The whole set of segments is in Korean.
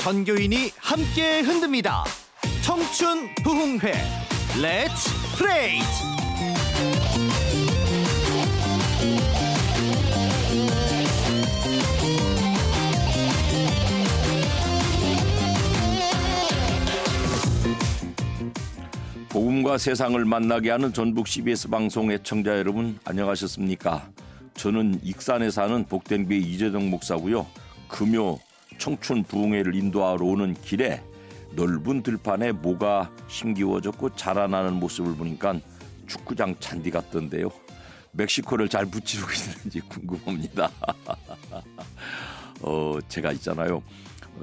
전교인이 함께 흔듭니다. 청춘 부흥회 렛츠 플레이트. 복음과 세상을 만나게 하는 전북 CBS 방송 애청자 여러분, 안녕하셨습니까? 저는 익산에 사는 복된교회 이재동 목사고요. 금요 청춘 부흥회를 인도하러 오는 길에 넓은 들판에 모가 심기워졌고 자라나는 모습을 보니까 축구장 잔디 같던데요. 멕시코를 잘 붙이고 있는지 궁금합니다. 제가 있잖아요.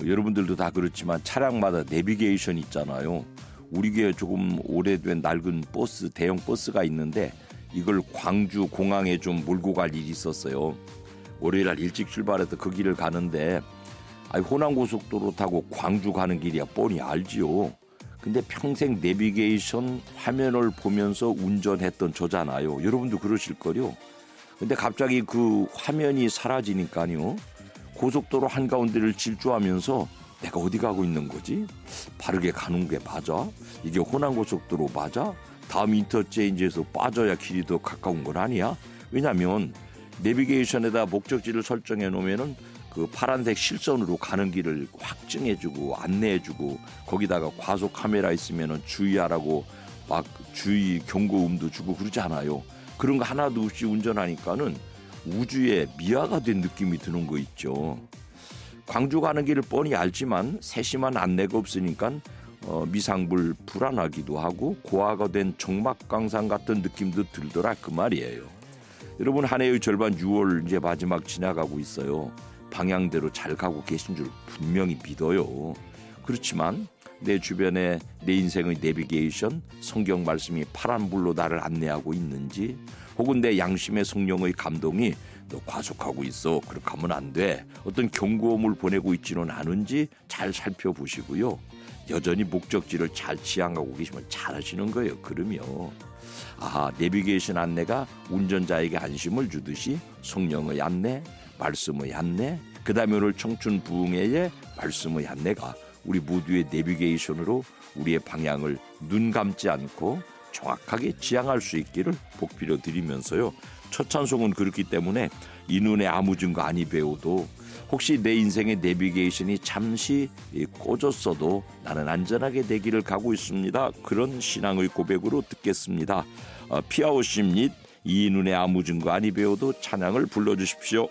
여러분들도 다 그렇지만 차량마다 내비게이션 있잖아요. 우리 교회 조금 오래된 낡은 버스, 대형 버스가 있는데 이걸 광주 공항에 좀 몰고 갈 일이 있었어요. 월요일날 일찍 출발해서 그 길을 가는데 호남고속도로 타고 광주 가는 길이야 뻔히 알지요. 근데 평생 내비게이션 화면을 보면서 운전했던 저잖아요. 여러분도 그러실 거요. 근데 갑자기 그 화면이 사라지니까요. 고속도로 한가운데를 질주하면서 내가 어디 가고 있는 거지? 바르게 가는 게 맞아? 이게 호남고속도로 맞아? 다음 인터체인지에서 빠져야 길이 더 가까운 건 아니야? 왜냐하면 내비게이션에다 목적지를 설정해 놓으면은 그 파란색 실선으로 가는 길을 확증해주고 안내해주고 거기다가 과속 카메라 있으면은 주의하라고 막 주의 경고음도 주고 그러지 않아요. 그런 거 하나도 없이 운전하니까는 우주에 미아가 된 느낌이 드는 거 있죠. 광주 가는 길을 뻔히 알지만 세심한 안내가 없으니까 미상불 불안하기도 하고 고아가 된 정막강산 같은 느낌도 들더라 그 말이에요. 여러분, 한 해의 절반 6월 이제 마지막 지나가고 있어요. 방향대로 잘 가고 계신 줄 분명히 믿어요. 그렇지만 내 주변에 내 인생의 내비게이션, 성경 말씀이 파란불로 나를 안내하고 있는지, 혹은 내 양심의 성령의 감동이 너 과속하고 있어, 그렇게 하면 안 돼, 어떤 경고음을 보내고 있지는 않은지 잘 살펴보시고요. 여전히 목적지를 잘 지향하고 계시면 잘하시는 거예요. 그러면 내비게이션 안내가 운전자에게 안심을 주듯이 성령의 안내, 말씀의 안내, 그 다음에 오늘 청춘 부흥회의 말씀의 안내가 우리 모두의 내비게이션으로 우리의 방향을 눈 감지 않고 정확하게 지향할 수 있기를 복비려 드리면서요. 첫 찬송은 그렇기 때문에 이 눈에 아무 증거 아니 배워도 혹시 내 인생의 내비게이션이 잠시 꺼졌어도 나는 안전하게 내 길을 가고 있습니다. 그런 신앙의 고백으로 듣겠습니다. 피아오십 닛 이 눈에 아무 증거 아니 배워도 찬양을 불러주십시오.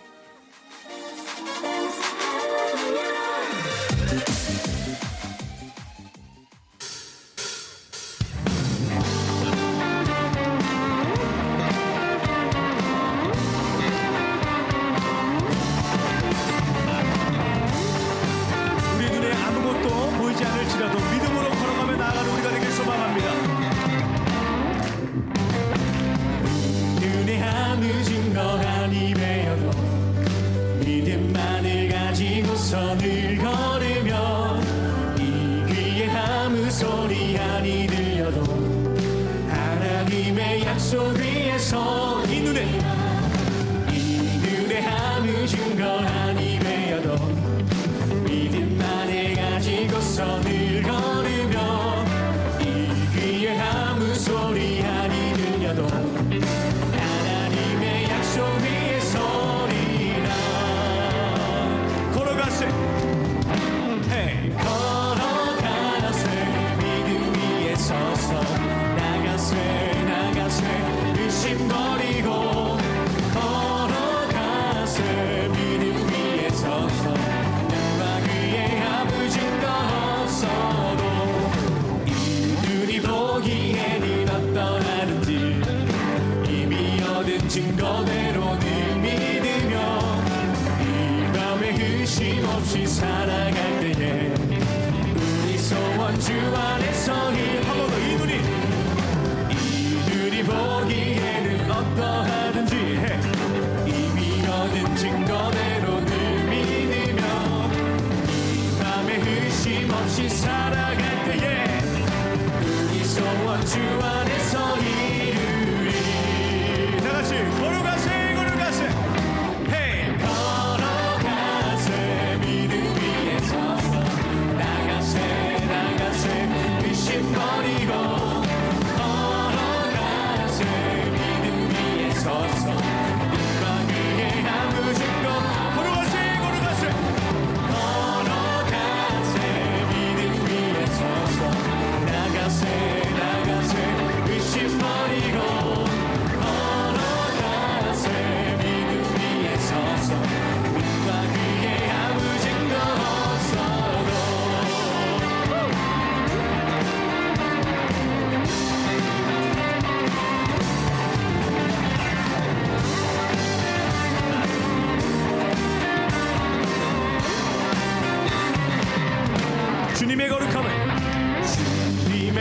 선을 걸으면 이 귀에 아무 소리 아니 들려도 하나님의 약속 위에서 이 눈에 아무 증거 아니 배어도 믿음만을 가지고 선을 걸으면 이 귀에 아무 소리 아니 들려도 하나님의 약속 위에 서리라. 걸어가세 믿음 위에 서서 나가세 의심 버리고 걸어가세 믿음 위에 서서 누가 그의 아무 증거 없어도 이 눈이 보기에는 어떠하는지 이미 얻은 증거대로 늘 믿으며 이 밤에 의심 없이 살아갈 때에 우리 소원 주 안에서 한번 더 이 눈이 보기에는 어떠하든지 이미 얻은 증거대로 늘 믿으며 이 밤에 의심 없이 살아갈 때에 우리 소원 주 안에서 이루리. 다같이 걸어가세 걸어가세 믿음 위에 서서 주님의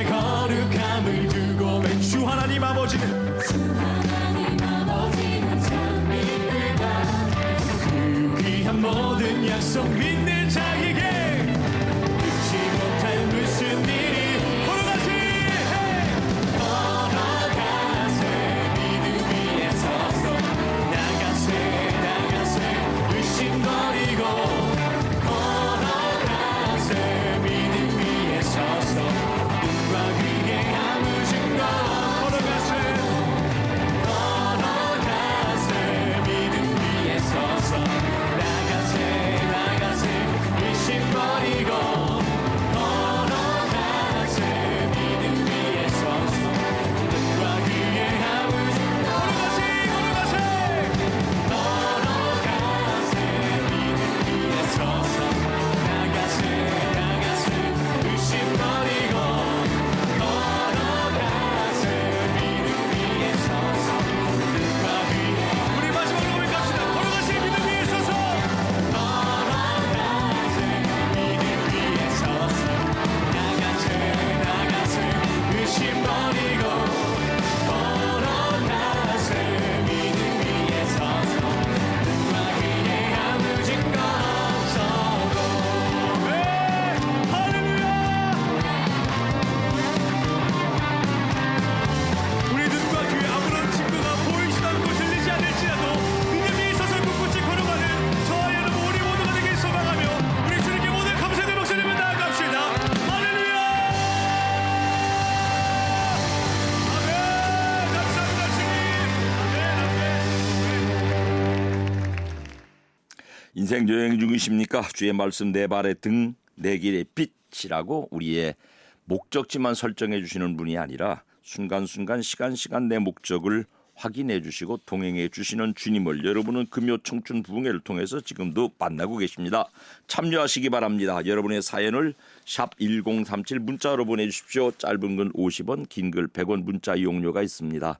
거룩함을 두고 주 하나님 아버지는 그 귀한 모든 약속 믿는 자에게 잊지 못할 무슨 일이 걸어가세 믿음 위에 서서 나가세 의심 버리고 걸어가세 믿음 위에 서서 눈과 귀에 아무 증거 걸어가세 믿음 위에 서서 나가세 의심 버리고 걸어가세 믿음 위에 서서 눈과 귀에 아무 증거 걸어가세 믿음 위에 서서 나가세 의심 버리고 걸어가세 믿음 위에 서서 눈과 귀에 우리 마지막으로 고백합시다. 걸어가세 믿음 위에 서서 걸어가세 믿음 위에 서서 나가세 의심 버리고 걸어가세 믿음 위에 서서 눈과 귀에 아무 증거 없어도 할렐루야. 우리 눈과 귀에 아무런 증거가 보이지도 않고 들리지 않을지라도 믿음 위에 서서 꿋꿋이 걸어가는 저와 여러분 우리 모두가 되길 소망하며 우리 주님께 모두 감사의 목소리를 나아갑시다. 할렐루야. 아멘. 감사합니다 주님. 아멘. 인생 여행 중이십니까? 주의 말씀 내 발의 등, 내 길의 빛이라고 우리의 목적지만 설정해 주시는 분이 아니라 순간순간 시간 내 목적을 확인해 주시고 동행해 주시는 주님을 여러분은 금요 청춘 부흥회를 통해서 지금도 만나고 계십니다. 참여하시기 바랍니다. 여러분의 사연을 샵 1037 문자로 보내주십시오. 짧은 건 50원, 긴 글 100원 문자 이용료가 있습니다.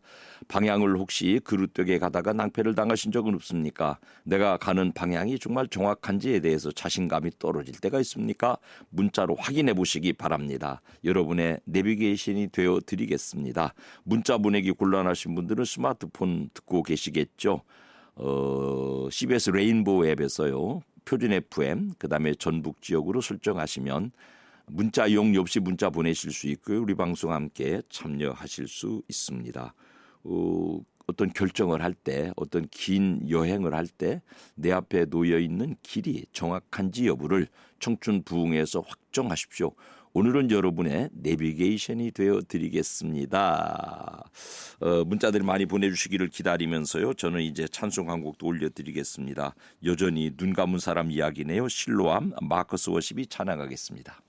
방향을 혹시 그릇되게 가다가 낭패를 당하신 적은 없습니까? 내가 가는 방향이 정말 정확한지에 대해서 자신감이 떨어질 때가 있습니까? 문자로 확인해 보시기 바랍니다. 여러분의 내비게이션이 되어 드리겠습니다. 문자 보내기 곤란하신 분들은 스마트폰 듣고 계시겠죠? CBS 레인보우 앱에서요. 표준 FM 그다음에 전북 지역으로 설정하시면 문자 이용료 없이 문자 보내실 수 있고요. 우리 방송 함께 참여하실 수 있습니다. 어떤 결정을 할 때 어떤 긴 여행을 할 때 내 앞에 놓여 있는 길이 정확한지 여부를 청춘 부흥에서 확정하십시오. 오늘은 여러분의 내비게이션이 되어 드리겠습니다. 문자들이 많이 보내주시기를 기다리면서요. 저는 이제 찬송 한 곡도 올려드리겠습니다. 여전히 눈 감은 사람 이야기네요. 실로암 마커스 워십이 찬양하겠습니다.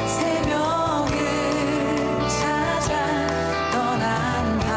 새벽을 찾아 떠난다.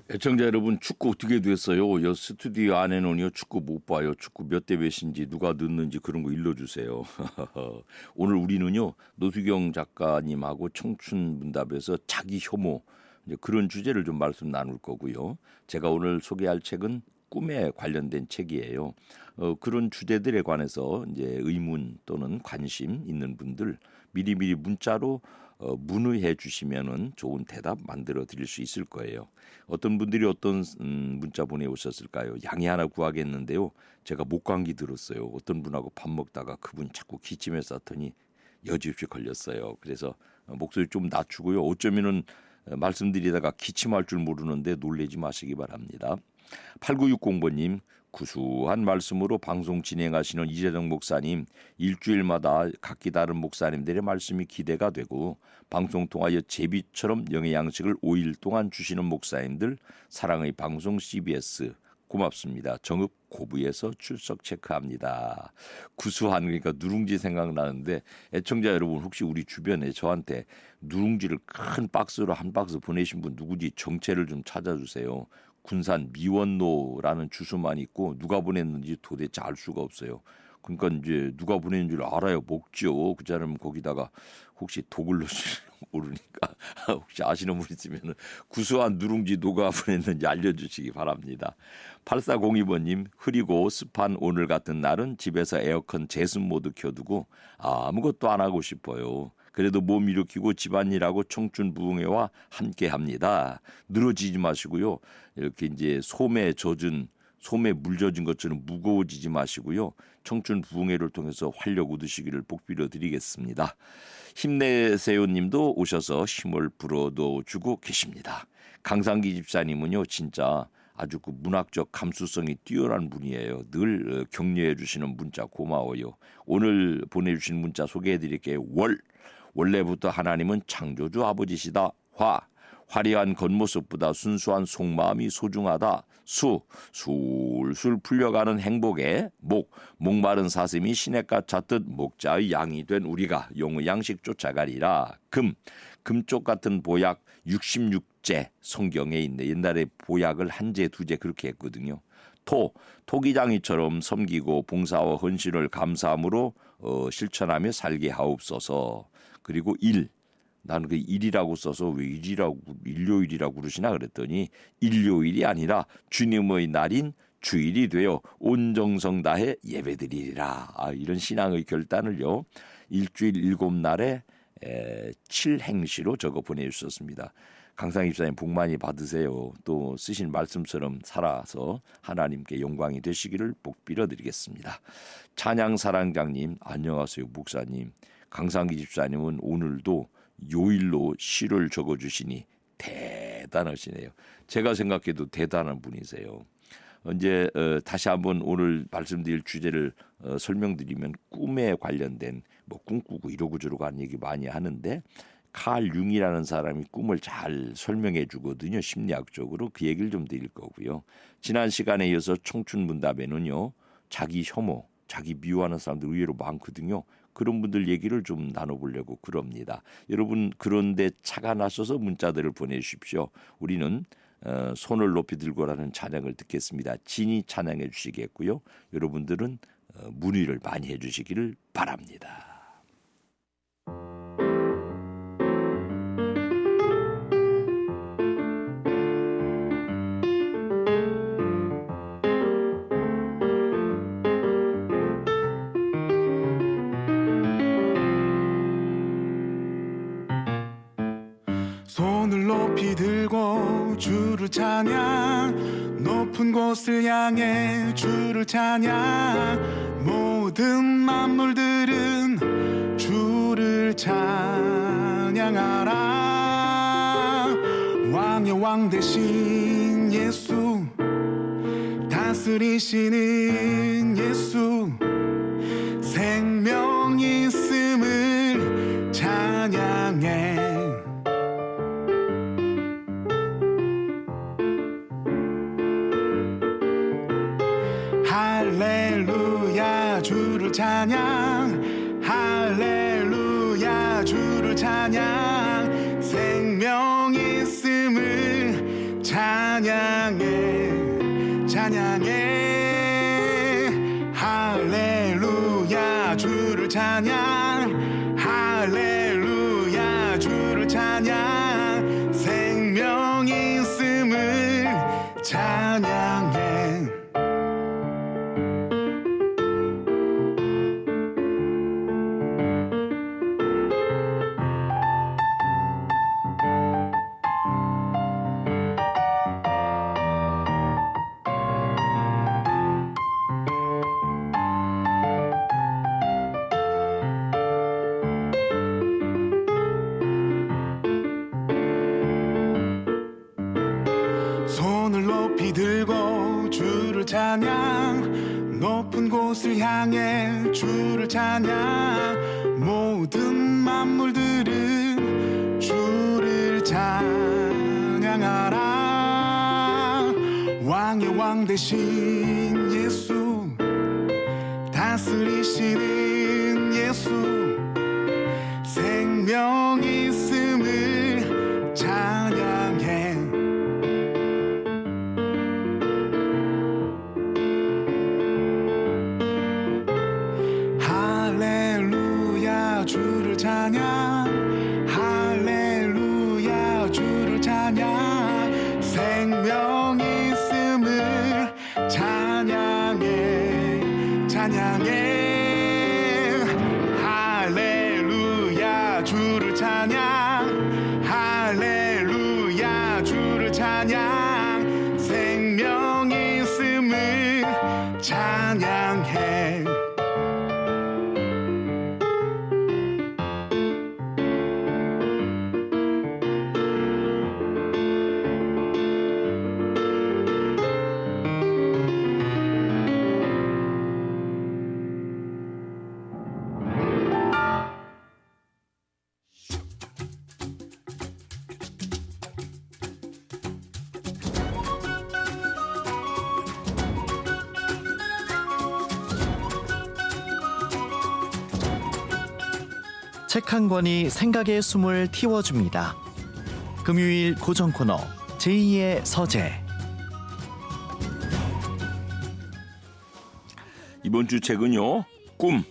애청자 여러분, 축구 어떻게 됐어요? 여 스튜디오 안에는요 축구 못 봐요. 축구 몇 대 몇인지 누가 넣는지 그런 거 일러주세요. 오늘 우리는요 노수경 작가님하고 청춘문답에서 자기 혐오 이제 그런 주제를 좀 말씀 나눌 거고요. 제가 오늘 소개할 책은 꿈에 관련된 책이에요. 그런 주제들에 관해서 이제 의문 또는 관심 있는 분들 미리미리 문자로 문의해 주시면은 좋은 대답 만들어 드릴 수 있을 거예요. 어떤 분들이 어떤 문자 보내오셨을까요? 양해 하나 구하겠는데요. 제가 목감기 들었어요. 어떤 분하고 밥 먹다가 그분 자꾸 기침에 쌌더니 여지없이 걸렸어요. 그래서 목소리 좀 낮추고요. 어쩌면은 말씀드리다가 기침할 줄 모르는데 놀라지 마시기 바랍니다. 8960번님, 구수한 말씀으로 방송 진행하시는 이재정 목사님, 일주일마다 각기 다른 목사님들의 말씀이 기대가 되고 방송 통하여 제비처럼 영의 양식을 5일 동안 주시는 목사님들, 사랑의 방송 CBS 고맙습니다. 정읍 고부에서 출석 체크합니다. 구수한, 그러니까 누룽지 생각나는데 애청자 여러분, 혹시 우리 주변에 저한테 누룽지를 큰 박스로 한 박스 보내신 분 누구지 정체를 좀 찾아주세요. 군산 미원로라는 주소만 있고 누가 보냈는지 도대체 알 수가 없어요. 그러니까 이제 누가 보낸 줄 알아요. 먹죠. 그 사람 거기다가 혹시 독을 넣으시려고 모르니까 혹시 아시는 분 있으면 구수한 누룽지 누가 보냈는지 알려주시기 바랍니다. 8402번님, 흐리고 습한 오늘 같은 날은 집에서 에어컨 제습 모드 켜두고 아무것도 안 하고 싶어요. 그래도 몸 일으키고 집안일하고 청춘 부흥회와 함께합니다. 늘어지지 마시고요. 이렇게 이제 솜에 물 젖은 것처럼 무거워지지 마시고요. 청춘 부흥회를 통해서 활력 얻으시기를 복비려 드리겠습니다. 힘내세요 님도 오셔서 힘을 불어넣어 주고 계십니다. 강상기 집사님은요 진짜 아주 그 문학적 감수성이 뛰어난 분이에요. 늘 격려해 주시는 문자 고마워요. 오늘 보내주신 문자 소개해 드릴게요. 원래부터 하나님은 창조주 아버지시다. 화려한 겉모습보다 순수한 속마음이 소중하다. 술술 풀려가는 행복에 목마른 사슴이 시냇가 찾듯 목자의 양이 된 우리가 용의 양식 쫓아가리라. 금쪽 같은 보약 66제 성경에 있네. 옛날에 보약을 한 제, 두 제 그렇게 했거든요. 토기장이처럼 섬기고 봉사와 헌신을 감사함으로 실천하며 살게 하옵소서. 그리고 나는 그 일이라고 써서 왜 일요일이라고 그러시나 그랬더니 일요일이 아니라 주님의 날인 주일이 되어 온 정성 다해 예배드리리라. 이런 신앙의 결단을요. 일주일 7날에 7행시로 적어 보내주셨습니다. 강상 입사님 복 많이 받으세요. 또 쓰신 말씀처럼 살아서 하나님께 영광이 되시기를 복비려 드리겠습니다. 찬양사랑장님 안녕하세요 목사님. 강상기 집사님은 오늘도 요일로 시를 적어주시니 대단하시네요. 제가 생각해도 대단한 분이세요. 이제 다시 한번 오늘 말씀드릴 주제를 설명드리면 꿈에 관련된 뭐 꿈꾸고 이러고 저러고 하는 얘기 많이 하는데 칼 융이라는 사람이 꿈을 잘 설명해 주거든요. 심리학적으로 그 얘기를 좀 드릴 거고요. 지난 시간에 이어서 청춘문답에는요. 자기 혐오, 자기 미워하는 사람들 의외로 많거든요. 그런 분들 얘기를 좀 나눠보려고 그럽니다. 여러분 그런데 차가 나셔서 문자들을 보내주십시오. 우리는 손을 높이 들고라는 찬양을 듣겠습니다. 진이 찬양해 주시겠고요. 여러분들은 문의를 많이 해주시기를 바랍니다. 손을 높이 들고 주를 찬양 높은 곳을 향해 주를 찬양 모든 만물들은 주를 찬양하라 왕의 왕 되신 예수 다스리시는 예수 생명 있음을 찬양해 할렐루야 주를 찬양 할렐루야 주를 찬양 생명 있음을 찬양 찬양해 찬양해 할렐루야 주를 찬양 할렐루야 주를 찬양 생명 있음을 찬양해 손을 높이 들고 주를 찬양 높은 곳을 향해 주를 찬양 모든 만물들은 주를 찬양하라 왕의 왕 되신 예수 다스리시는 예수 생명 있음을 찬양해 할렐루야 주를 찬양 할렐루야 주를 찬양 생명 있음을 찬양해 찬양해 할렐루야 주를 찬양 할렐루야 주를 찬양 생명 있음을 찬양해 책 한 권이 생각의 숨을 틔워줍니다. 금요일 고정 코너 제2의 서재. 이번 주 책은요. 꿈,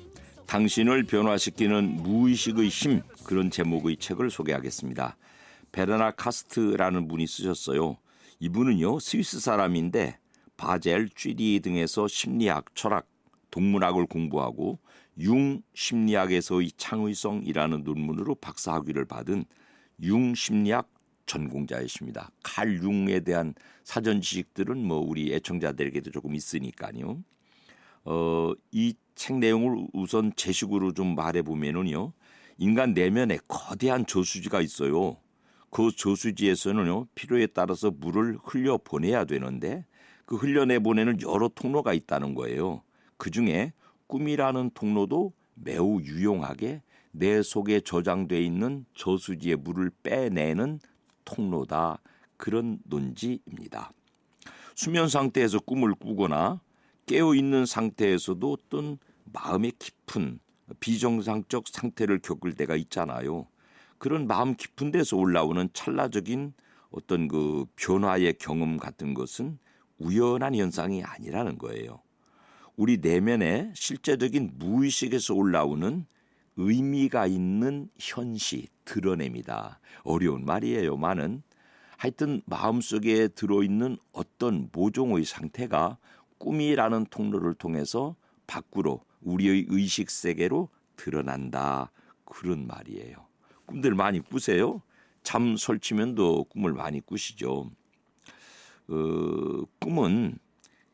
당신을 변화시키는 무의식의 힘, 그런 제목의 책을 소개하겠습니다. 베르나 카스트라는 분이 쓰셨어요. 이분은요. 스위스 사람인데 바젤, 쥐리 등에서 심리학, 철학, 동물학을 공부하고 융 심리학에서의 창의성이라는 논문으로 박사학위를 받은 융 심리학 전공자이십니다. 칼 융에 대한 사전 지식들은 뭐 우리 애청자들에게도 조금 있으니까요. 이 책 내용을 우선 제식으로 좀 말해보면은요. 인간 내면에 거대한 저수지가 있어요. 그 저수지에서는요. 필요에 따라서 물을 흘려 보내야 되는데 그 흘려내보내는 여러 통로가 있다는 거예요. 그중에 꿈이라는 통로도 매우 유용하게 내 속에 저장돼 있는 저수지의 물을 빼내는 통로다. 그런 논지입니다. 수면 상태에서 꿈을 꾸거나 깨어있는 상태에서도 어떤 마음의 깊은 비정상적 상태를 겪을 때가 있잖아요. 그런 마음 깊은 데서 올라오는 찰나적인 어떤 그 변화의 경험 같은 것은 우연한 현상이 아니라는 거예요. 우리 내면의 실제적인 무의식에서 올라오는 의미가 있는 현시 드러냅니다. 어려운 말이에요만은 하여튼 마음속에 들어있는 어떤 모종의 상태가 꿈이라는 통로를 통해서 밖으로 우리의 의식 세계로 드러난다. 그런 말이에요. 꿈들 많이 꾸세요? 잠 설치면도 꿈을 많이 꾸시죠. 꿈은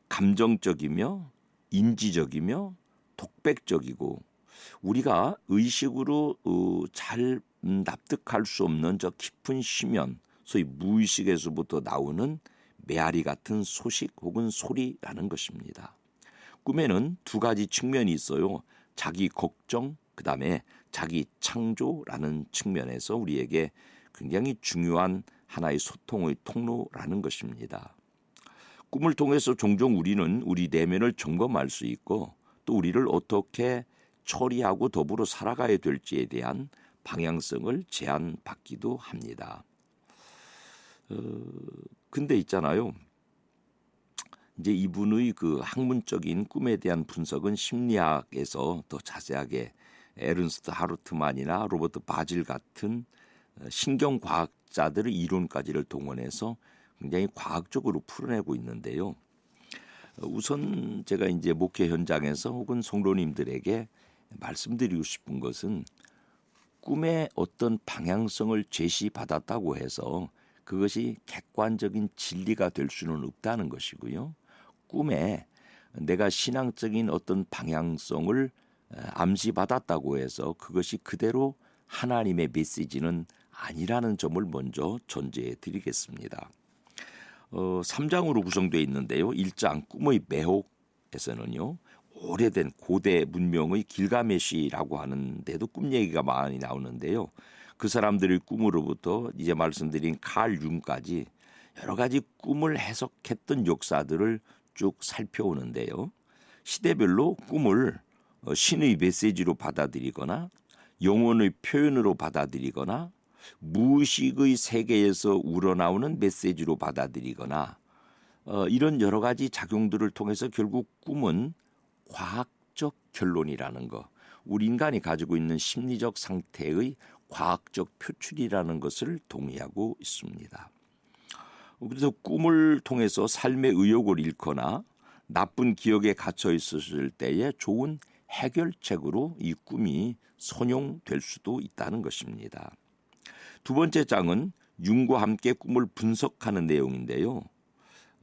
감정적이며 인지적이며 독백적이고 우리가 의식으로 잘 납득할 수 없는 저 깊은 심연, 소위 무의식에서부터 나오는 메아리 같은 소식 혹은 소리라는 것입니다. 꿈에는 두 가지 측면이 있어요. 자기 걱정, 그 다음에 자기 창조라는 측면에서 우리에게 굉장히 중요한 하나의 소통의 통로라는 것입니다. 꿈을 통해서 종종 우리는 우리 내면을 점검할 수 있고 또 우리를 어떻게 처리하고 더불어 살아가야 될지에 대한 방향성을 제안받기도 합니다. 근데 있잖아요. 이제 이분의 그 학문적인 꿈에 대한 분석은 심리학에서 더 자세하게 에른스트 하르트만이나 로버트 바질 같은 신경과학자들의 이론까지를 동원해서 굉장히 과학적으로 풀어내고 있는데요. 우선 제가 이제 목회 현장에서 혹은 성도님들에게 말씀드리고 싶은 것은 꿈의 어떤 방향성을 제시받았다고 해서 그것이 객관적인 진리가 될 수는 없다는 것이고요. 꿈에 내가 신앙적인 어떤 방향성을 암시받았다고 해서 그것이 그대로 하나님의 메시지는 아니라는 점을 먼저 전제해 드리겠습니다. 3장으로 구성되어 있는데요. 1장 꿈의 매혹에서는요. 오래된 고대 문명의 길가메시라고 하는데도 꿈 얘기가 많이 나오는데요. 그 사람들의 꿈으로부터 이제 말씀드린 칼 융까지 여러 가지 꿈을 해석했던 역사들을 쭉 살펴오는데요. 시대별로 꿈을 신의 메시지로 받아들이거나 영혼의 표현으로 받아들이거나 무의식의 세계에서 우러나오는 메시지로 받아들이거나 이런 여러 가지 작용들을 통해서 결국 꿈은 과학적 결론이라는 것, 우리 인간이 가지고 있는 심리적 상태의 과학적 표출이라는 것을 동의하고 있습니다. 그래서 꿈을 통해서 삶의 의욕을 잃거나 나쁜 기억에 갇혀 있었을 때에 좋은 해결책으로 이 꿈이 선용될 수도 있다는 것입니다. 두 번째 장은 융과 함께 꿈을 분석하는 내용인데요.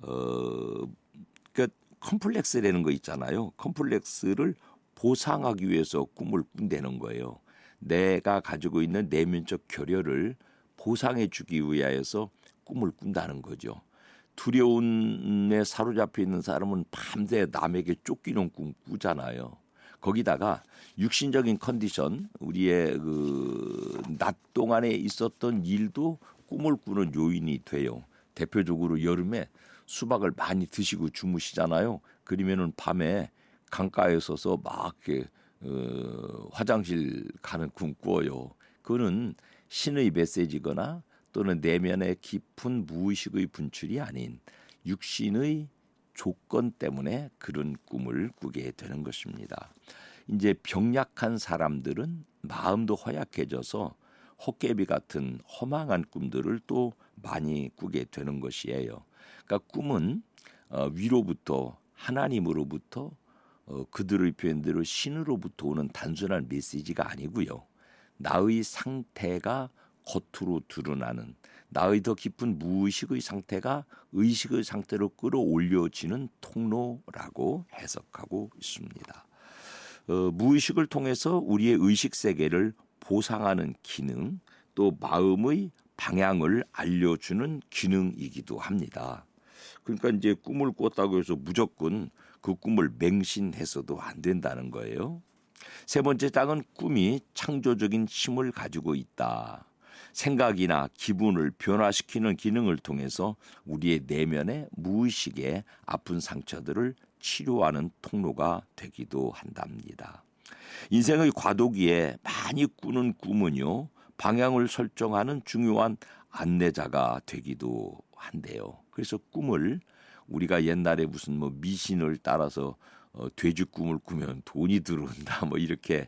그러니까 컴플렉스라는 거 있잖아요. 컴플렉스를 보상하기 위해서 꿈을 꾼다는 거예요. 내가 가지고 있는 내면적 결여를 보상해 주기 위하여서 꿈을 꾼다는 거죠. 두려움에 사로잡혀 있는 사람은 밤새 남에게 쫓기는 꿈 꾸잖아요. 거기다가 육신적인 컨디션, 우리의 그 낮 동안에 있었던 일도 꿈을 꾸는 요인이 돼요. 대표적으로 여름에 수박을 많이 드시고 주무시잖아요. 그러면은 밤에 강가에 서서 막 이렇게 화장실 가는 꿈 꿔요. 그거는 신의 메시지거나 또는 내면의 깊은 무의식의 분출이 아닌 육신의 조건 때문에 그런 꿈을 꾸게 되는 것입니다. 이제 병약한 사람들은 마음도 허약해져서 헛개비 같은 허망한 꿈들을 또 많이 꾸게 되는 것이에요. 그러니까 꿈은 위로부터 하나님으로부터 그들의 표현대로 신으로부터 오는 단순한 메시지가 아니고요. 나의 상태가 겉으로 드러나는 나의 더 깊은 무의식의 상태가 의식의 상태로 끌어올려지는 통로라고 해석하고 있습니다. 무의식을 통해서 우리의 의식 세계를 보상하는 기능, 또 마음의 방향을 알려주는 기능이기도 합니다. 그러니까 이제 꿈을 꿨다고 해서 무조건 그 꿈을 맹신해서도 안 된다는 거예요. 세 번째 장은 꿈이 창조적인 힘을 가지고 있다. 생각이나 기분을 변화시키는 기능을 통해서 우리의 내면의 무의식의 아픈 상처들을 치료하는 통로가 되기도 한답니다. 인생의 과도기에 많이 꾸는 꿈은요, 방향을 설정하는 중요한 안내자가 되기도 한대요. 그래서 꿈을 우리가 옛날에 무슨 뭐 미신을 따라서 돼지 꿈을 꾸면 돈이 들어온다 뭐 이렇게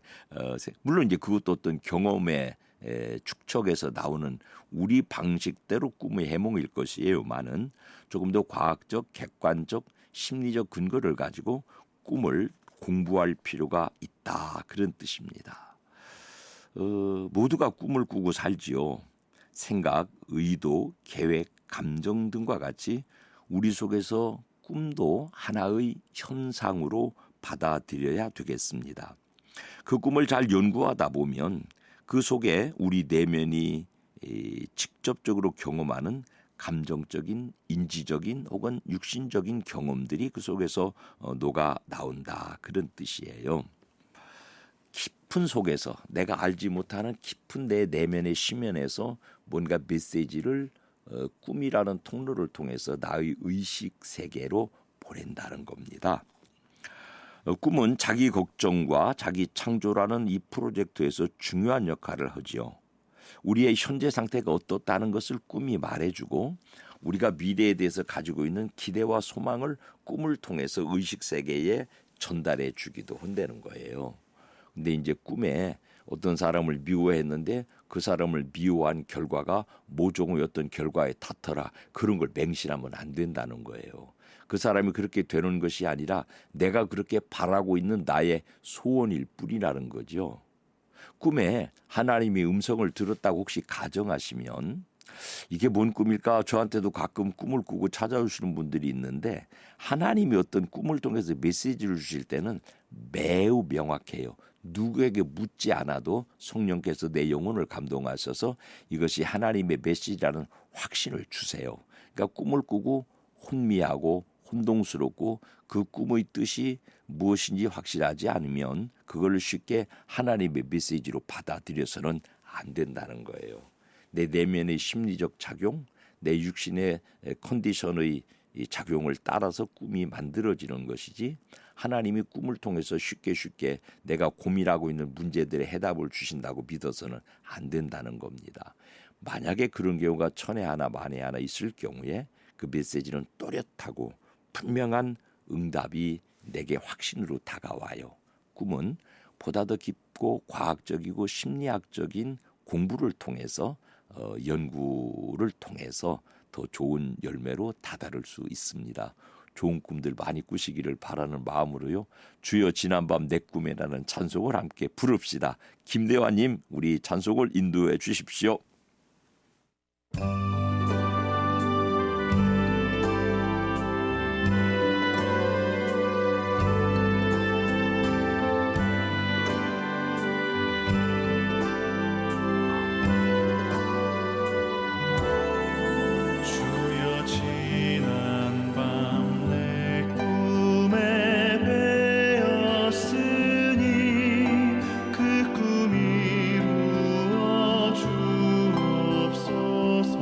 물론 이제 그것도 어떤 경험의 축적에서 나오는 우리 방식대로 꿈의 해몽일 것이에요만은 조금 더 과학적, 객관적, 심리적 근거를 가지고 꿈을 공부할 필요가 있다 그런 뜻입니다. 모두가 꿈을 꾸고 살지요. 생각, 의도, 계획, 감정 등과 같이 우리 속에서 꿈도 하나의 현상으로 받아들여야 되겠습니다. 그 꿈을 잘 연구하다 보면 그 속에 우리 내면이 직접적으로 경험하는 감정적인, 인지적인 혹은 육신적인 경험들이 그 속에서 녹아 나온다 그런 뜻이에요. 깊은 속에서 내가 알지 못하는 깊은 내 내면의 심연에서 뭔가 메시지를 꿈이라는 통로를 통해서 나의 의식 세계로 보낸다는 겁니다. 꿈은 자기 걱정과 자기 창조라는 이 프로젝트에서 중요한 역할을 하지요. 우리의 현재 상태가 어떻다는 것을 꿈이 말해주고 우리가 미래에 대해서 가지고 있는 기대와 소망을 꿈을 통해서 의식 세계에 전달해 주기도 한다는 거예요. 근데 이제 꿈에 어떤 사람을 미워했는데 그 사람을 미워한 결과가 모종의 어떤 결과에 닿더라. 그런 걸 맹신하면 안 된다는 거예요. 그 사람이 그렇게 되는 것이 아니라 내가 그렇게 바라고 있는 나의 소원일 뿐이라는 거죠. 꿈에 하나님의 음성을 들었다고 혹시 가정하시면 이게 뭔 꿈일까? 저한테도 가끔 꿈을 꾸고 찾아오시는 분들이 있는데 하나님이 어떤 꿈을 통해서 메시지를 주실 때는 매우 명확해요. 누구에게 묻지 않아도 성령께서 내 영혼을 감동하셔서 이것이 하나님의 메시지라는 확신을 주세요. 그러니까 꿈을 꾸고 혼미하고 혼동스럽고 그 꿈의 뜻이 무엇인지 확실하지 않으면 그걸 쉽게 하나님의 메시지로 받아들여서는 안 된다는 거예요. 내 내면의 심리적 작용, 내 육신의 컨디션의 이 작용을 따라서 꿈이 만들어지는 것이지 하나님이 꿈을 통해서 쉽게 내가 고민하고 있는 문제들의 해답을 주신다고 믿어서는 안 된다는 겁니다. 만약에 그런 경우가 천에 하나 만에 하나 있을 경우에 그 메시지는 또렷하고 분명한 응답이 내게 확신으로 다가와요. 꿈은 보다 더 깊고 과학적이고 심리학적인 공부를 통해서 연구를 통해서 더 좋은 열매로 다다를 수 있습니다. 좋은 꿈들 많이 꾸시기를 바라는 마음으로요. 주여 지난밤 내 꿈에라는 찬송을 함께 부릅시다. 김대화님 우리 찬송을 인도해 주십시오. 주여 지난 밤 내 꿈에 뵈었으니 그 꿈 이루어 주옵소서.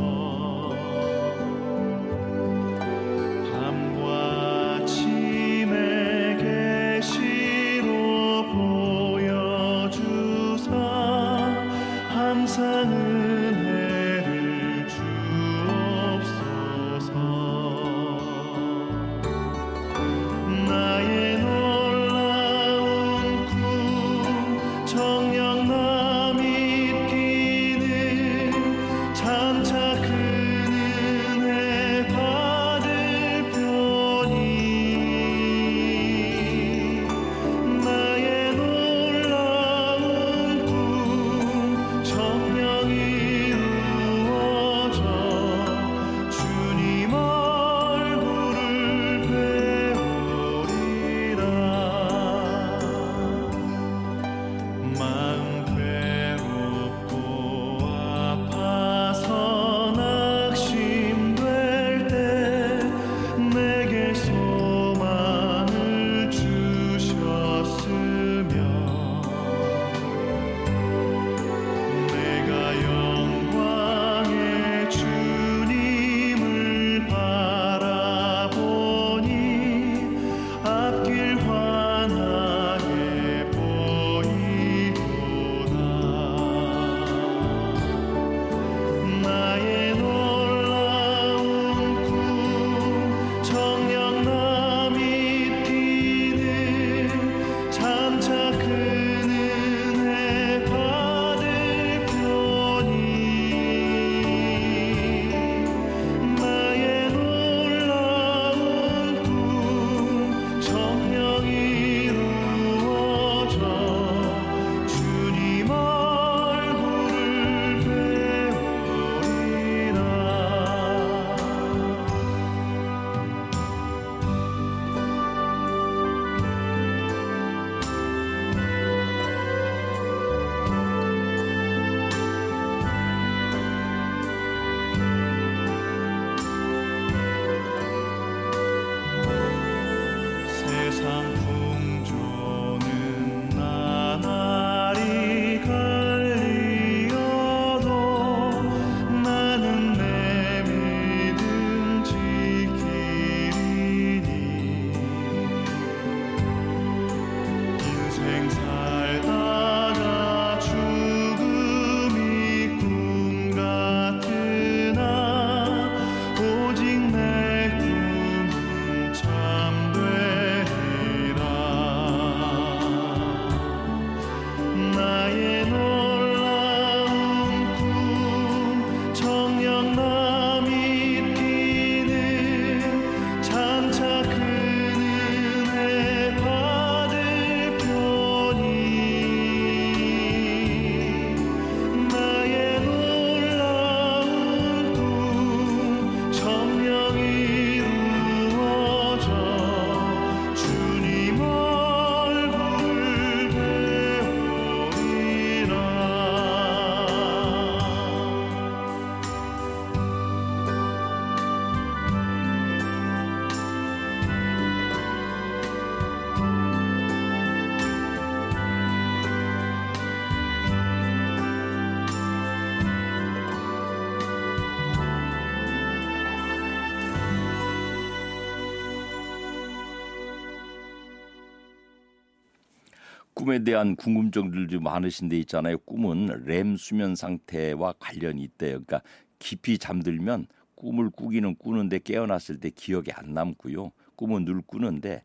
꿈에 대한 궁금증들 좀 많으신 데 있잖아요. 꿈은 렘 수면 상태와 관련이 있대요. 그러니까 깊이 잠들면 꿈을 꾸기는 꾸는데 깨어났을 때 기억이 안 남고요. 꿈은 늘 꾸는데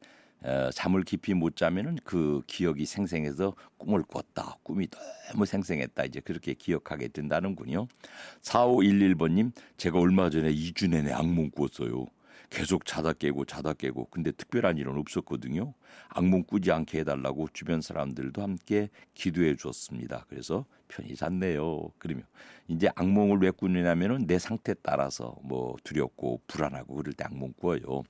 잠을 깊이 못 자면은 그 기억이 생생해서 꿈을 꿨다. 꿈이 너무 생생했다. 이제 그렇게 기억하게 된다는군요. 4511번님, 제가 얼마 전에 2주 내내 악몽 꿨어요. 계속 자다 깨고 근데 특별한 일은 없었거든요. 악몽 꾸지 않게 해달라고 주변 사람들도 함께 기도해 주었습니다. 그래서 편히 잤네요. 그러면 이제 악몽을 왜 꾸느냐면은 내 상태 따라서 뭐 두렵고 불안하고 그럴 때 악몽 꾸어요.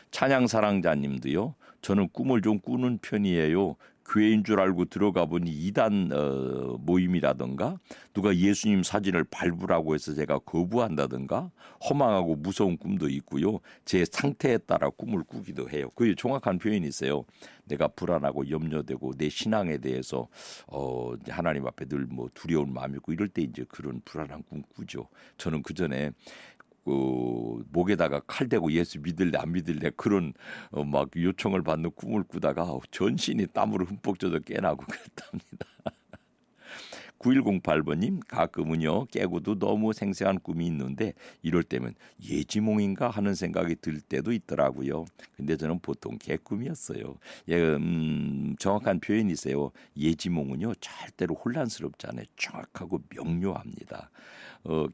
찬양 사랑자님도요. 저는 꿈을 좀 꾸는 편이에요. 교회인 줄 알고 들어가 보니 이단 모임이라든가 누가 예수님 사진을 밟으라고 해서 제가 거부한다든가 허망하고 무서운 꿈도 있고요. 제 상태에 따라 꿈을 꾸기도 해요. 그게 정확한 표현이세요. 내가 불안하고 염려되고 내 신앙에 대해서 이제 하나님 앞에 늘 뭐 두려운 마음이 있고 이럴 때 이제 그런 불안한 꿈 꾸죠. 저는 그 전에 목에다가 칼 대고 예수 믿을래 안 믿을래 그런 막 요청을 받는 꿈을 꾸다가 전신이 땀으로 흠뻑 젖어 깨나고 그랬답니다. 9108번님, 가끔은요 깨고도 너무 생생한 꿈이 있는데 이럴 때면 예지몽인가 하는 생각이 들 때도 있더라고요. 근데 저는 보통 개꿈이었어요. 정확한 표현이세요. 예지몽은요 절대로 혼란스럽지 않아요. 정확하고 명료합니다.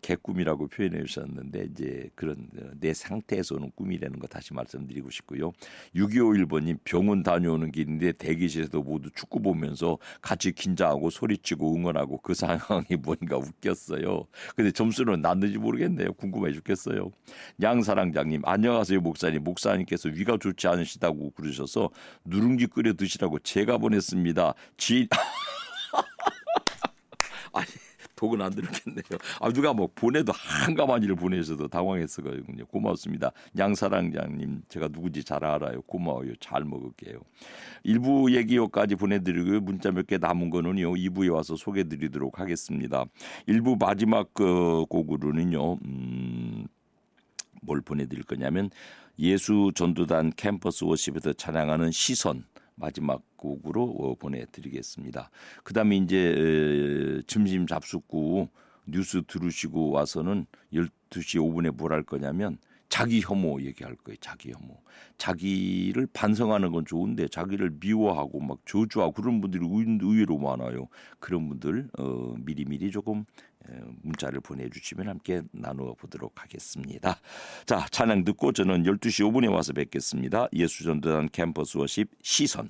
개꿈이라고 표현해 주셨는데 이제 그런 내 상태에서 오는 꿈이라는 거 다시 말씀드리고 싶고요. 6251번님, 병원 다녀오는 길인데 대기실에서 모두 축구 보면서 같이 긴장하고 소리치고 응원하고 그 상황이 뭔가 웃겼어요. 근데 점수는 났는지 모르겠네요. 궁금해 죽겠어요. 양사랑장님, 안녕하세요 목사님. 목사님께서 위가 좋지 않으시다고 그러셔서 누룽지 끓여 드시라고 제가 보냈습니다. 아니 독은 안 들었겠네요. 누가 뭐 보내도 한가마니를 보내셔도 당황했어가지고요. 고맙습니다. 양사랑장님, 제가 누군지 잘 알아요. 고마워요. 잘 먹을게요. 1부 얘기요까지 보내드리고요. 문자 몇 개 남은 거는요 2부에 와서 소개드리도록 하겠습니다. 1부 마지막 곡으로는요 뭘 보내드릴 거냐면 예수 전도단 캠퍼스 워십에서 찬양하는 시선 마지막 곡으로 보내드리겠습니다. 그 다음에 이제 점심 잡숫고 뉴스 들으시고 와서는 12시 5분에 뭘 할 거냐면 자기 혐오 얘기할 거예요. 자기 혐오. 자기를 반성하는 건 좋은데 자기를 미워하고 막 저주하고 그런 분들이 의외로 많아요. 그런 분들 미리미리 조금 문자를 보내주시면 함께 나누어 보도록 하겠습니다. 자, 찬양 듣고 저는 12시 5분에 와서 뵙겠습니다. 예수전도단 캠퍼스 워십 시선.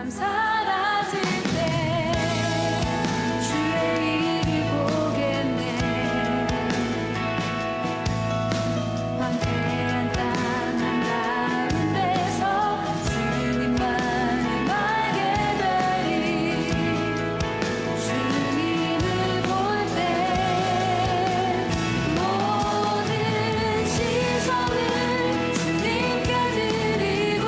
밤 사라질 때 주의 일을 보겠네. 황폐한 땅 한가운데서 주님만을 알게 되리. 주님을 볼 때 모든 시선을 주님께 드리고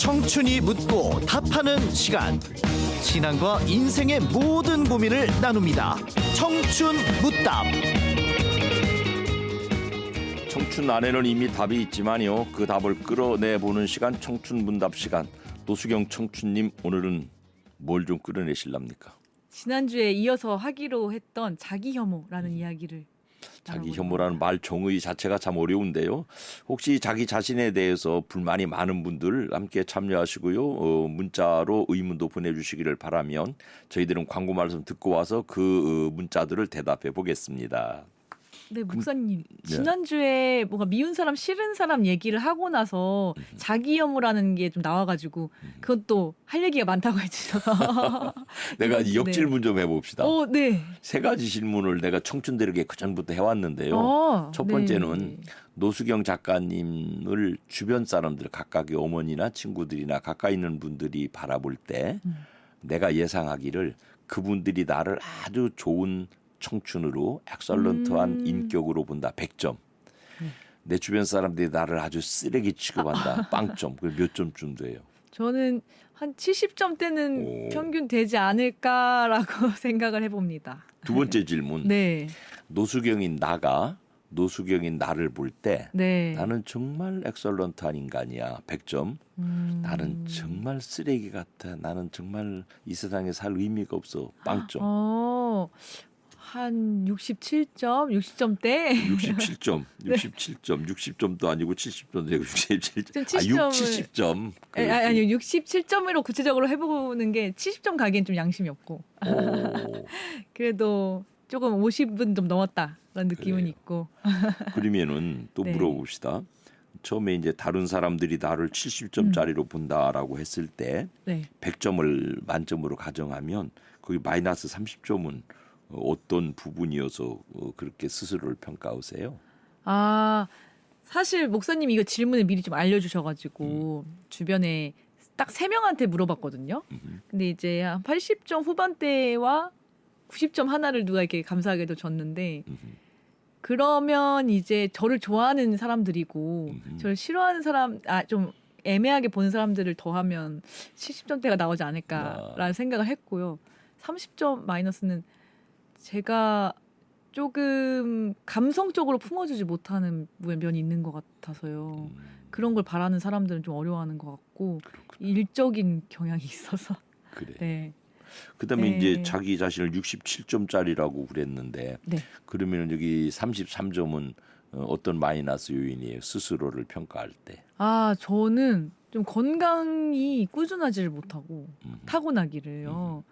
청춘이 묻고 답하는 시간. 신앙과 인생의 모든 고민을 나눕니다. 청춘 묻답. 청춘 안에는 이미 답이 있지만요. 그 답을 끌어내보는 시간, 청춘 문답 시간. 노수경 청춘님, 오늘은 뭘 좀 끌어내실랍니까? 지난주에 이어서 하기로 했던 자기 혐오라는 이야기를 자기 혐오라는 말 정의 자체가 참 어려운데요. 혹시 자기 자신에 대해서 불만이 많은 분들 함께 참여하시고요. 문자로 의문도 보내주시기를 바라면 저희들은 광고 말씀 듣고 와서 그 문자들을 대답해 보겠습니다. 네, 목사님. 네. 지난주에 뭔가 미운 사람, 싫은 사람 얘기를 하고 나서 자기 혐오라는 게 좀 나와가지고 그것도 할 얘기가 많다고 해주셔서 내가 네. 역질문 좀 해봅시다. 네. 세 가지 질문을 내가 청춘들에게 그전부터 해왔는데요. 첫 번째는 네. 노수경 작가님을 주변 사람들, 각각의 어머니나 친구들이나 가까이 있는 분들이 바라볼 때 내가 예상하기를 그분들이 나를 아주 좋은 청춘으로 엑설런트한 인격으로 본다. 100점. 내 주변 사람들이 나를 아주 쓰레기 취급한다. 빵점. 그 몇 점쯤 돼요? 저는 한 70점대는 오. 평균 되지 않을까라고 생각을 해봅니다. 두 번째 질문. 네. 노수경인 나를 볼 때 네. 나는 정말 엑설런트한 인간이야. 100점. 나는 정말 쓰레기 같아. 나는 정말 이 세상에 살 의미가 없어. 빵점. 한 67점, 60점대. 67점. 67점. 60점도 아니고 70점도 아니고 67점. 좀 70점. 아니요, 67점으로 구체적으로 해보는 게 70점 가기엔 좀 양심이 없고. 오. 그래도 조금 50은 좀 넘었다라는 느낌은 그래요. 있고. 그러면은 또 네. 물어봅시다. 처음에 이제 다른 사람들이 나를 70점짜리로 본다라고 했을 때 네. 100점을 만점으로 가정하면 거기 마이너스 30점은 어떤 부분이어서 그렇게 스스로를 평가하세요? 사실 목사님이 이거 질문을 미리 좀 알려주셔가지고 주변에 딱 3명한테 물어봤거든요. 근데 이제 한 80점 후반대와 90점 하나를 누가 이렇게 감사하게도 줬는데 그러면 이제 저를 좋아하는 사람들이고 저를 싫어하는 사람, 좀 애매하게 본 사람들을 더하면 70점대가 나오지 않을까라는 생각을 했고요. 30점 마이너스는 제가 조금 감성적으로 품어주지 못하는 면이 있는 것 같아서요. 그런 걸 바라는 사람들은 좀 어려워하는 것 같고 일적인 경향이 있어서. 그래. 네. 그다음에 네. 이제 자기 자신을 67점짜리라고 그랬는데 네. 그러면 여기 33점은 어떤 마이너스 요인이에요? 스스로를 평가할 때. 저는 좀 건강이 꾸준하지를 못하고 타고나기를요.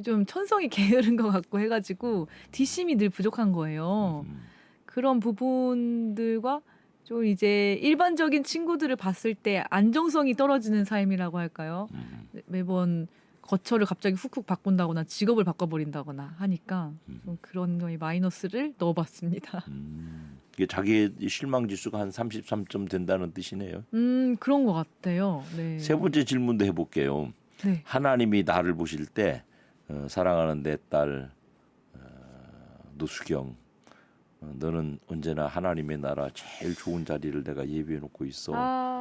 좀 천성이 게으른 것 같고 해가지고 뒷심이 늘 부족한 거예요. 그런 부분들과 좀 이제 일반적인 친구들을 봤을 때 안정성이 떨어지는 삶이라고 할까요? 매번 거처를 갑자기 훅훅 바꾼다거나 직업을 바꿔버린다거나 하니까 좀 그런 거에 마이너스를 넣어봤습니다. 이게 자기의 실망 지수가 한 33점 된다는 뜻이네요. 그런 것 같아요. 네. 세 번째 질문도 해볼게요. 네. 하나님이 나를 보실 때 사랑하는 내 딸 노수경, 너는 언제나 하나님의 나라 제일 좋은 자리를 내가 예비해 놓고 있어.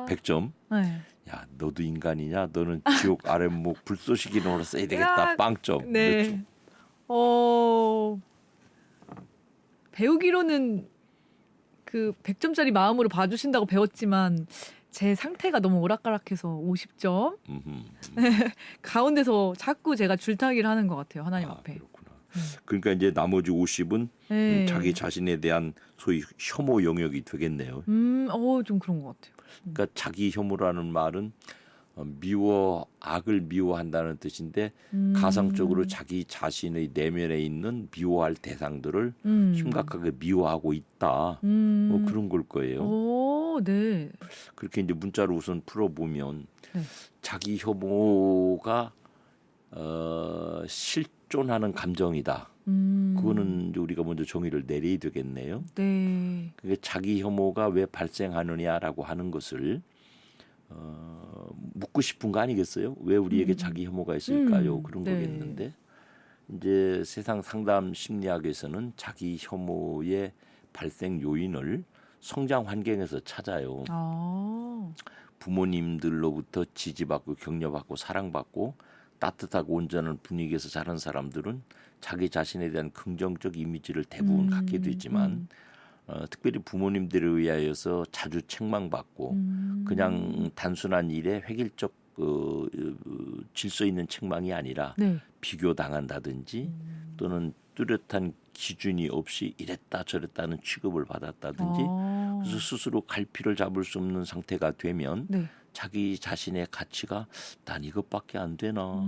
100점. 네. 야, 너도 인간이냐? 너는 지옥 아랫목 불쏘시기로 써야 되겠다. 야, 빵점. 네. 배우기로는 그 100점짜리 마음으로 봐주신다고 배웠지만 제 상태가 너무 오락가락해서 50점 가운데서 자꾸 제가 줄타기를 하는 것 같아요. 하나님 앞에. 그렇구나. 그러니까 이제 나머지 50은 네. 자기 자신에 대한 소위 혐오 영역이 되겠네요. 좀 그런 것 같아요. 그러니까 자기 혐오라는 말은 악을 미워한다는 뜻인데 가상적으로 자기 자신의 내면에 있는 미워할 대상들을 심각하게 미워하고 있다. 뭐 그런 걸 거예요. 네. 그렇게 이제 문자로 우선 풀어보면 네. 자기 혐오가 실존하는 감정이다. 그거는 이제 우리가 먼저 정의를 내려야 되겠네요. 네. 그게 자기 혐오가 왜 발생하느냐라고 하는 것을 묻고 싶은 거 아니겠어요? 왜 우리에게 자기 혐오가 있을까요? 그런 네. 거겠는데 이제 세상 상담 심리학에서는 자기 혐오의 발생 요인을 성장 환경에서 찾아요. 부모님들로부터 지지받고 격려받고 사랑받고 따뜻하고 온전한 분위기에서 자란 사람들은 자기 자신에 대한 긍정적 이미지를 대부분 갖게 되지만 특별히 부모님들에 의하여서 자주 책망받고 그냥 단순한 일에 획일적 질서 있는 책망이 아니라 네. 비교당한다든지 또는 뚜렷한 기준이 없이 이랬다 저랬다는 취급을 받았다든지 그래서 스스로 갈피를 잡을 수 없는 상태가 되면 네. 자기 자신의 가치가 난 이것밖에 안 되나.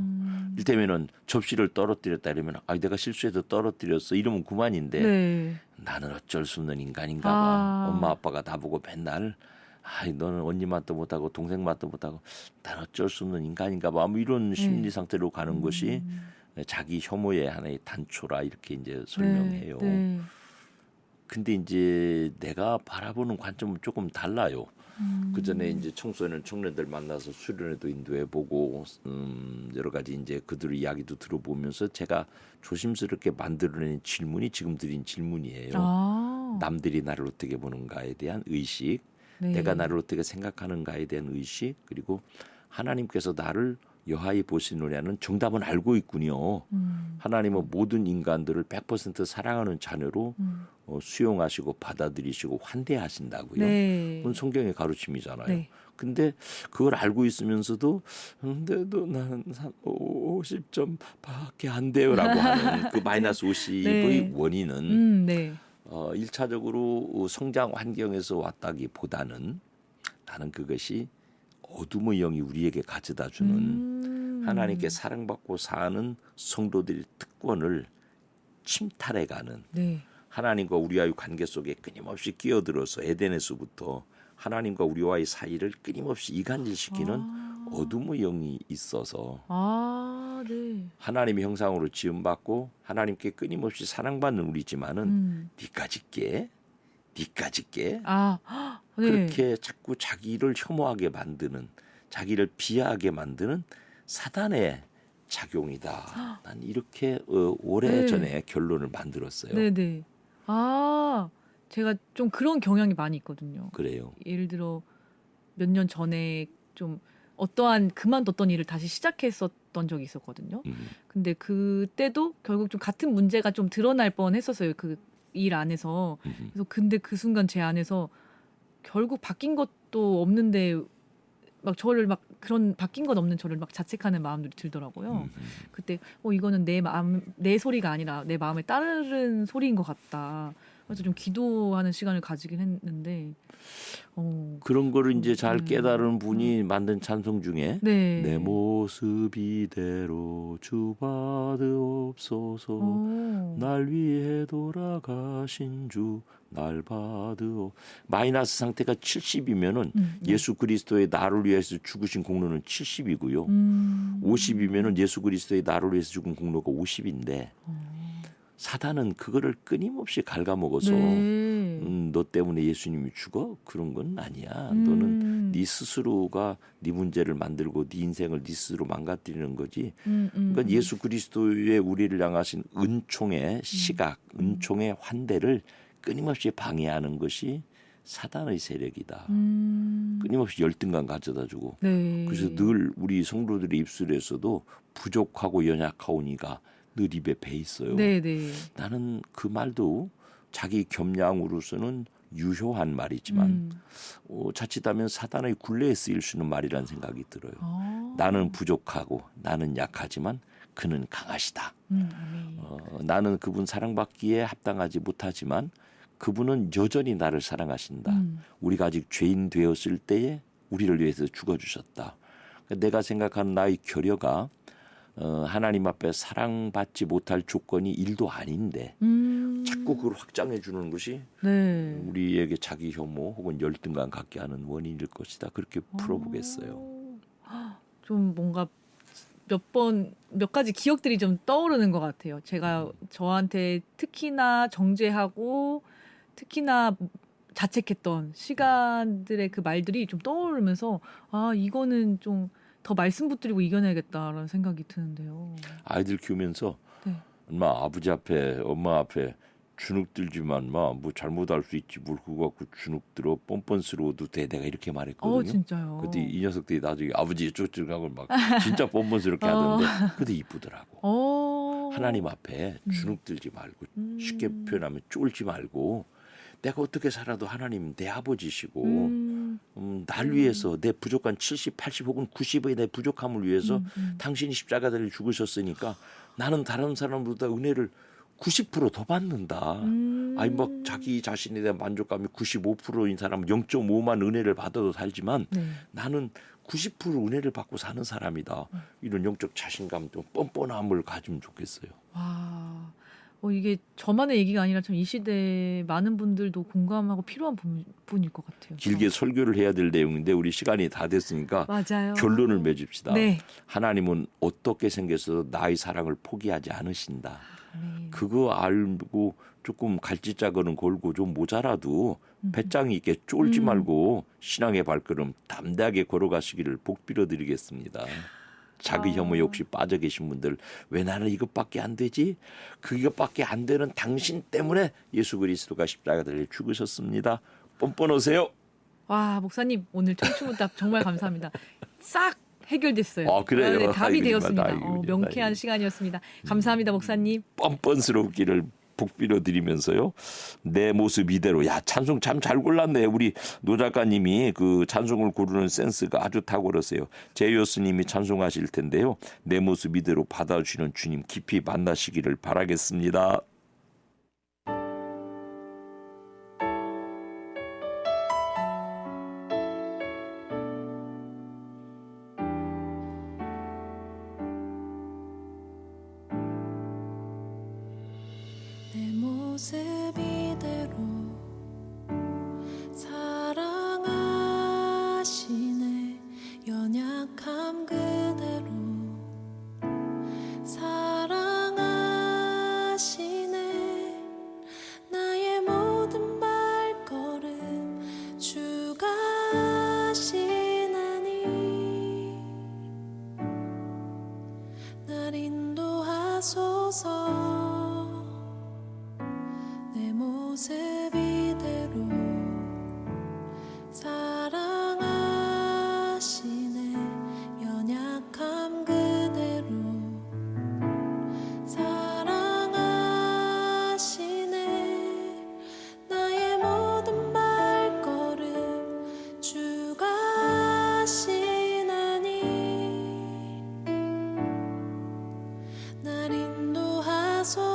이를테면은 접시를 떨어뜨렸다 이러면 내가 실수해서 떨어뜨렸어 이러면 그만인데 네. 나는 어쩔 수 없는 인간인가 봐. 아. 엄마 아빠가 나보고 맨날 너는 언니 맛도 못하고 동생 맛도 못하고 난 어쩔 수 없는 인간인가 봐. 뭐 이런 심리 상태로 가는 것이 자기 혐오의 하나의 단초라 이렇게 이제 설명해요. 네. 근데 이제 내가 바라보는 관점은 조금 달라요. 그 전에 이제 청소년 청년들 만나서 수련회도 인도해보고 여러 가지 이제 그들의 이야기도 들어보면서 제가 조심스럽게 만들어낸 질문이 지금 드린 질문이에요. 아. 남들이 나를 어떻게 보는가에 대한 의식, 네. 내가 나를 어떻게 생각하는가에 대한 의식, 그리고 하나님께서 나를 여하이 보시느냐는 정답은 알고 있군요. 하나님은 모든 인간들을 100% 사랑하는 자녀로 수용하시고 받아들이시고 환대하신다고요. 네. 그건 성경의 가르침이잖아요. 네. 근데 그걸 알고 있으면서도 근데도 나는 50점밖에 안 돼요라고 하는 그 마이너스 50의 네. 원인은 네. 1차적으로 성장 환경에서 왔다기보다는 나는 그것이 어둠의 영이 우리에게 가져다 주는 하나님께 사랑받고 사는 성도들의 특권을 침탈해가는 네. 하나님과 우리와의 관계 속에 끊임없이 끼어들어서 에덴에서부터 하나님과 우리와의 사이를 끊임없이 이간질시키는 어둠의 영이 있어서 네. 하나님의 형상으로 지음받고 하나님께 끊임없이 사랑받는 우리지만은 니까짓 게 네. 그렇게 자꾸 자기를 혐오하게 만드는 자기를 비하하게 만드는 사단의 작용이다. 난 이렇게 오래전에 결론을 만들었어요. 네네. 제가 좀 그런 경향이 많이 있거든요. 그래요. 예를 들어 몇 년 전에 좀 어떠한 그만뒀던 일을 다시 시작했었던 적이 있었거든요. 근데 그때도 결국 좀 같은 문제가 좀 드러날 뻔했었어요. 그 일 안에서. 그래서 근데 그 순간 제 안에서 결국 바뀐 것도 없는데 막 저를 막 그런 바뀐 것 없는 저를 막 자책하는 마음들이 들더라고요. 그때 이거는 내 소리가 아니라 내 마음에 따르는 소리인 것 같다. 그래서 좀 기도하는 시간을 가지긴 했는데 그런 거를 이제 잘 깨달은 분이 만든 찬송 중에 네. 내 모습 이대로 주받으옵소서 날 위해 돌아가신 주 날 받으오 마이너스 상태가 70이면은 예수 그리스도의 나를 위해서 죽으신 공로는 70이고요. 50이면은 예수 그리스도의 나를 위해서 죽은 공로가 50인데 사단은 그거를 끊임없이 갉아먹어서 너 때문에 예수님이 죽어? 그런 건 아니야. 너는 네 스스로가 네 문제를 만들고 네 인생을 네 스스로 망가뜨리는 거지. 그러니까 예수 그리스도의 우리를 향하신 은총의 시각, 은총의 환대를 끊임없이 방해하는 것이 사단의 세력이다. 끊임없이 열등감 가져다주고 네. 그래서 늘 우리 성도들의 입술에서도 부족하고 연약하오니가 늘 입에 배 있어요. 네네. 나는 그 말도 자기 겸양으로서는 유효한 말이지만 자칫하면 사단의 굴레에 쓰일 수 있는 말이라는 생각이 들어요. 나는 부족하고 나는 약하지만 그는 강하시다. 나는 그분 사랑받기에 합당하지 못하지만 그분은 여전히 나를 사랑하신다. 우리가 아직 죄인 되었을 때에 우리를 위해서 죽어주셨다. 내가 생각하는 나의 결여가 하나님 앞에 사랑받지 못할 조건이 일도 아닌데 자꾸 그걸 확장해 주는 것이 네. 우리에게 자기 혐오 혹은 열등감 갖게 하는 원인일 것이다. 그렇게 풀어보겠어요. 좀 뭔가 몇 가지 기억들이 좀 떠오르는 것 같아요. 제가 저한테 특히나 정죄하고 특히나 자책했던 시간들의 그 말들이 좀 떠오르면서 이거는 좀 더 말씀 붙들고 이겨내야겠다라는 생각이 드는데요. 아이들 키우면서 네. 엄마 아버지 앞에 엄마 앞에 주눅 들지만 뭐 잘못할 수 있지 뭘 그거 갖고 주눅 들어 뻔뻔스러워도 돼 내가 이렇게 말했거든요. 진짜요. 그때 이 녀석들이 나중에 아버지 쫓아가고 막 진짜 뻔뻔스럽게 하던데 근데 이쁘더라고. 하나님 앞에 주눅 들지 말고 쉽게 표현하면 쫄지 말고 내가 어떻게 살아도 하나님 내 아버지시고 날 위해서 내 부족한 70, 80 혹은 90의 내 부족함을 위해서 당신이 십자가를 죽으셨으니까 나는 다른 사람보다 은혜를 90%더 받는다. 아니 뭐 자기 자신에 대한 만족감이 95%인 사람은 0.5만 은혜를 받아도 살지만 네. 나는 90% 은혜를 받고 사는 사람이다. 이런 영적 자신감, 좀 뻔뻔함을 가지면 좋겠어요. 와, 이게 저만의 얘기가 아니라 참 이 시대에 많은 분들도 공감하고 필요한 부분일 것 같아요. 길게 설교를 해야 될 내용인데 우리 시간이 다 됐으니까 맞아요. 결론을 맺읍시다. 네. 하나님은 어떻게 생겨서 나의 사랑을 포기하지 않으신다. 네. 그거 알고 조금 갈지자거는 걸고 좀 모자라도 배짱이 있게 쫄지 말고 신앙의 발걸음 담대하게 걸어가시기를 복빌어드리겠습니다. 자기 혐오에 혹시 빠져 계신 분들 왜 나는 이것밖에 안 되지? 그것밖에 안 되는 당신 때문에 예수 그리스도가 십자가를 죽으셨습니다. 뻔뻔하세요. 와, 목사님 오늘 청춘문답 정말 감사합니다. 싹 해결됐어요. 아, 그래요? 네, 답이 아이고, 되었습니다. 다행입니다. 명쾌한 다행입니다. 시간이었습니다. 감사합니다, 목사님. 뻔뻔스럽기를 복빌어 드리면서요. 내 모습 이대로. 야, 찬송 참 잘 골랐네. 우리 노 작가님이 그 찬송을 고르는 센스가 아주 탁월하세요. 제이어스님이 찬송하실 텐데요. 내 모습 이대로 받아주시는 주님 깊이 만나시기를 바라겠습니다. 내 모습 이대로 사랑하시네 연약함 그대로 사랑하시네 나의 모든 발걸음 주가 하시나니 날 인도하소서 내 모습 이대로 사랑하시네 연약함 그대로 사랑하시네 나의 모든 발걸음 주가 하시나니 날 인도하소서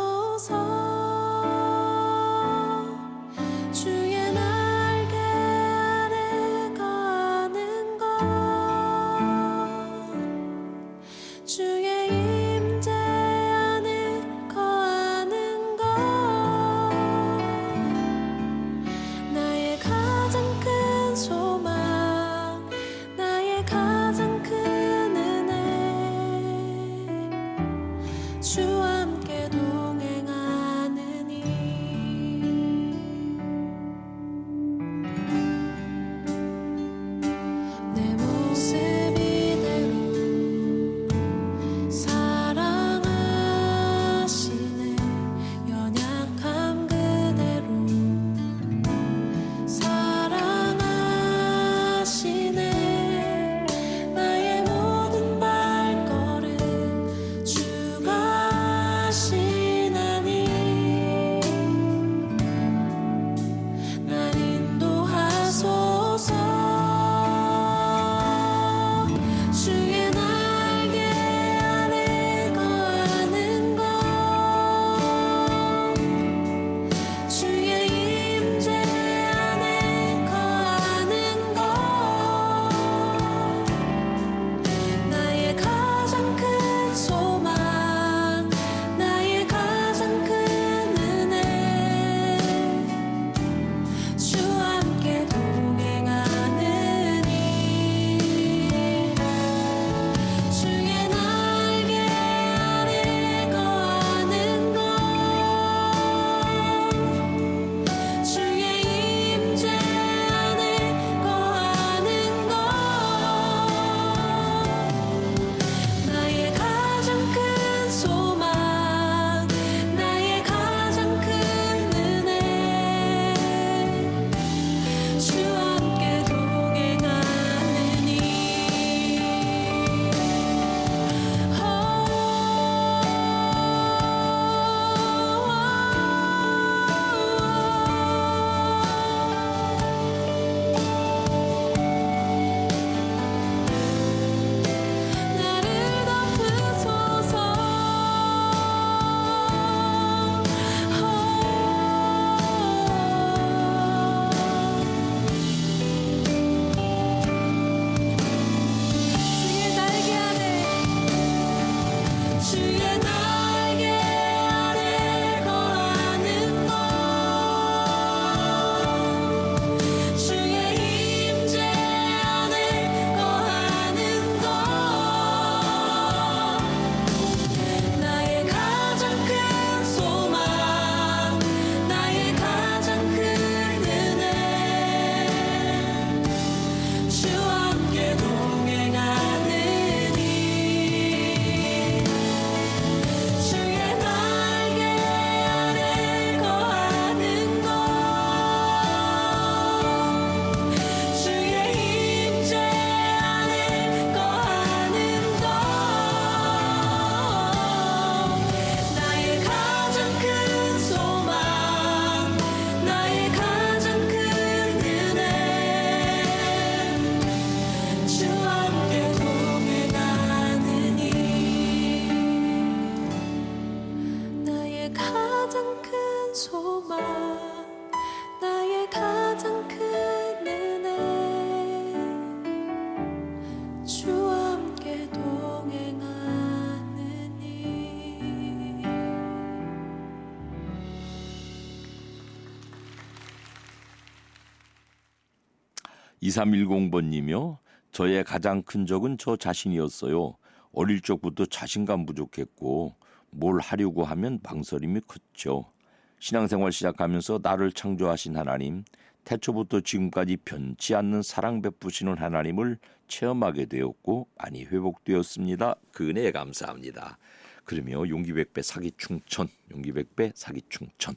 2310번님이요. 저의 가장 큰 적은 저 자신이었어요. 어릴 적부터 자신감 부족했고 뭘 하려고 하면 망설임이 컸죠. 신앙생활 시작하면서 나를 창조하신 하나님, 태초부터 지금까지 변치 않는 사랑 베푸시는 하나님을 체험하게 되었고 많이 회복되었습니다. 그 은혜에 감사합니다. 그러며 용기 100배 사기 충천, 용기 100배 사기 충천.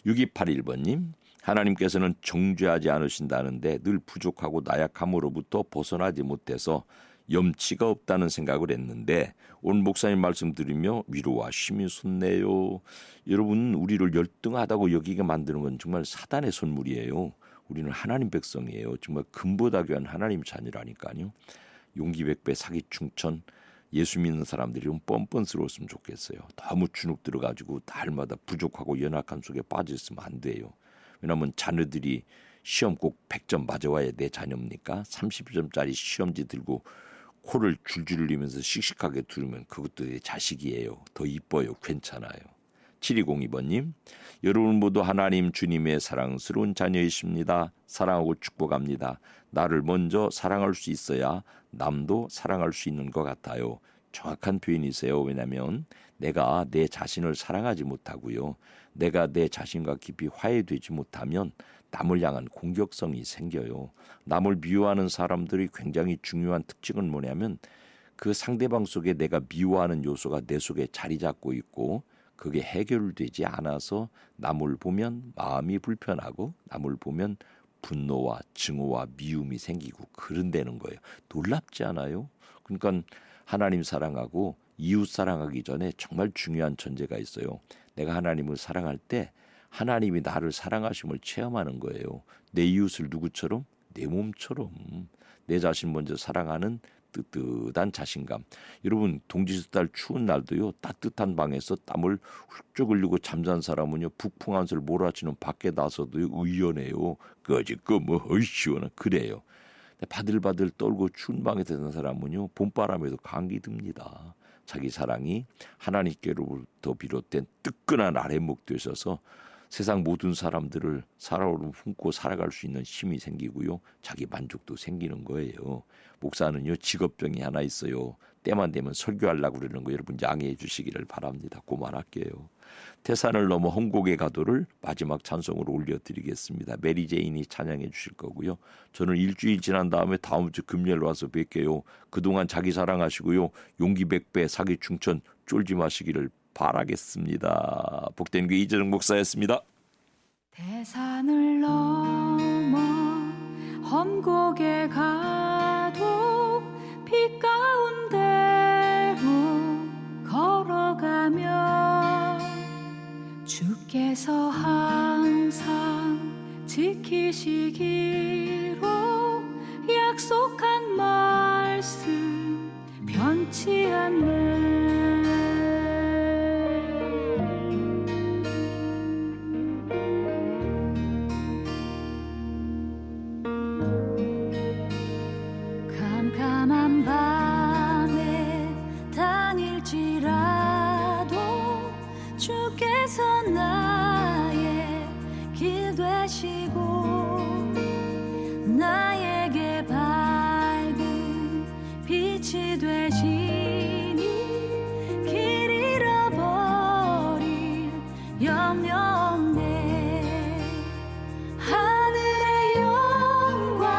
6281번님, 하나님께서는 정죄하지 않으신다는데 늘 부족하고 나약함으로부터 벗어나지 못해서 염치가 없다는 생각을 했는데 오늘 목사님 말씀 들으며 위로와 힘이 솟네요. 여러분, 우리를 열등하다고 여기게 만드는 건 정말 사단의 선물이에요. 우리는 하나님 백성이에요. 정말 금보다 귀한 하나님 자녀라니까요. 용기 100배 사기 충천. 예수 믿는 사람들이 좀 뻔뻔스러웠으면 좋겠어요. 너무 주눅 들어가지고 날마다 부족하고 연약한 속에 빠져 있으면 안 돼요. 왜냐하면 자녀들이 시험 꼭 100점 맞아와야 내 자녀입니까? 30점짜리 시험지 들고 코를 줄줄 흘리면서 씩씩하게 두르면 그것도 내 자식이에요. 더 이뻐요. 괜찮아요. 7202번님, 여러분 모두 하나님 주님의 사랑스러운 자녀이십니다. 사랑하고 축복합니다. 나를 먼저 사랑할 수 있어야 남도 사랑할 수 있는 것 같아요. 정확한 표현이세요. 왜냐하면 내가 내 자신을 사랑하지 못하고요. 내가 내 자신과 깊이 화해되지 못하면 남을 향한 공격성이 생겨요. 남을 미워하는 사람들이 굉장히 중요한 특징은 뭐냐면 그 상대방 속에 내가 미워하는 요소가 내 속에 자리 잡고 있고 그게 해결되지 않아서 남을 보면 마음이 불편하고 남을 보면 분노와 증오와 미움이 생기고 그런다는 거예요. 놀랍지 않아요? 그러니까 하나님 사랑하고 이웃 사랑하기 전에 정말 중요한 전제가 있어요. 내가 하나님을 사랑할 때 하나님이 나를 사랑하심을 체험하는 거예요. 내 이웃을 누구처럼? 내 몸처럼. 내 자신 먼저 사랑하는 뜨뜻한 자신감. 여러분, 동지달 추운 날도요, 따뜻한 방에서 땀을 훌쩍 흘리고 잠잔 사람은요, 북풍 한술 몰아치는 밖에 나서도 의연해요. 거짓거 뭐 어이 시원한 그래요. 바들바들 떨고 추운 방에 드는 사람은요, 봄바람에도 감기 듭니다. 자기 사랑이 하나님께로부터 비롯된 뜨끈한 아랫목 되셔서 세상 모든 사람들을 사랑으로 품고 살아갈 수 있는 힘이 생기고요. 자기 만족도 생기는 거예요. 목사는요, 직업병이 하나 있어요. 때만 되면 설교하려고 그러는 거 여러분 양해해 주시기를 바랍니다. 그만할게요. 태산을 넘어 홍곡의 가도를 마지막 찬송으로 올려드리겠습니다. 메리 제인이 찬양해 주실 거고요. 저는 일주일 지난 다음에 다음 주 금요일 와서 뵐게요. 그동안 자기 사랑하시고요. 용기 100배 사기 충천 쫄지 마시기를 바라겠습니다. 복된 교 이재정 목사였습니다. 태산을 넘어 험곡에 가도 빛 가운데로 걸어가며 주께서 항상 지키시기로 약속한 말씀 변치 않는 캄캄한 밤에 다닐지라도 주께서 나의 길 되시고 나에게 밝은 빛이 되시니 길 잃어버릴 염려 없네. 하늘의 영광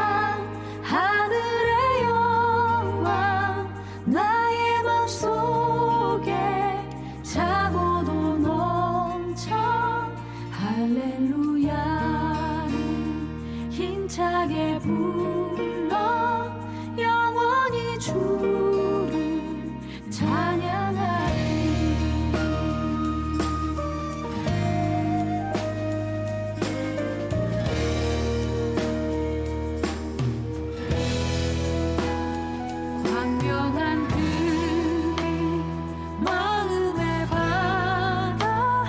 하늘의 영광 나의 맘속에 차고도 넘쳐 할렐루야를 힘차게 불러 영원히 주를 찬양하리. 광명한 그의 마음의 바다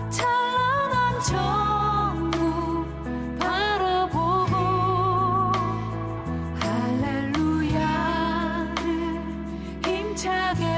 찬란한 천국 바라보고 할렐루야를 힘차게